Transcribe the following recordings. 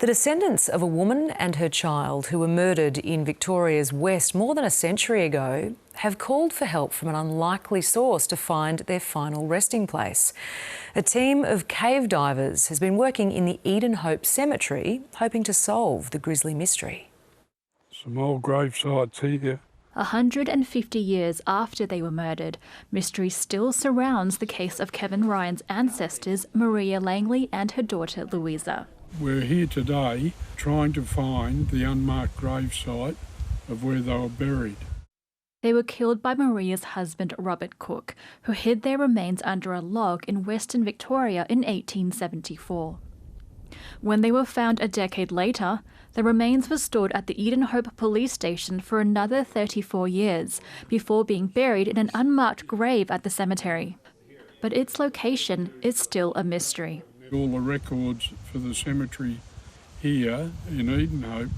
The descendants of a woman and her child who were murdered in Victoria's West more than a century ago have called for help from an unlikely source to find their final resting place. A team of cave divers has been working in the Edenhope cemetery, hoping to solve the grisly mystery. Some old grave sites here. 150 years after they were murdered, mystery still surrounds the case of Kevin Ryan's ancestors, Maria Langley and her daughter Louisa. We're here today trying to find the unmarked grave site of where they were buried. They were killed by Maria's husband, Robert Cook, who hid their remains under a log in Western Victoria in 1874. When they were found a decade later, the remains were stored at the Edenhope police station for another 34 years before being buried in an unmarked grave at the cemetery. But its location is still a mystery. All the records for the cemetery here in Edenhope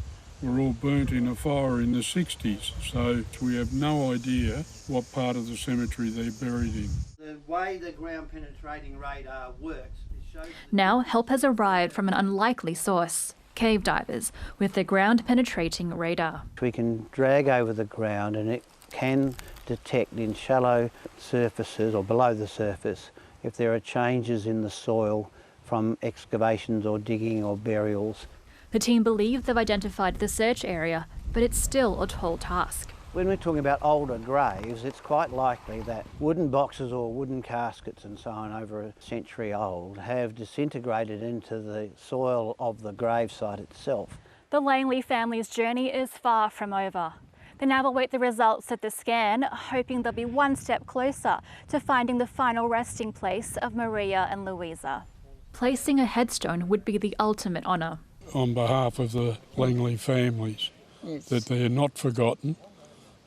were all burnt in a fire in the 60s, so we have no idea what part of the cemetery they're buried in. The way the ground penetrating radar works, it shows... Now help has arrived from an unlikely source, cave divers with their ground penetrating radar. We can drag over the ground and it can detect in shallow surfaces or below the surface if there are changes in the soil from excavations or digging or burials. The team believe they've identified the search area, but it's still a tall task. When we're talking about older graves, it's quite likely that wooden boxes or wooden caskets and so on over a century old have disintegrated into the soil of the gravesite itself. The Langley family's journey is far from over. They now await the results of the scan, hoping they'll be one step closer to finding the final resting place of Maria and Louisa. Placing a headstone would be the ultimate honour. On behalf of the Langley families, that they're not forgotten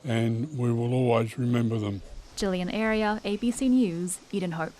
and we will always remember them. Gillian Area, ABC News, Edenhope.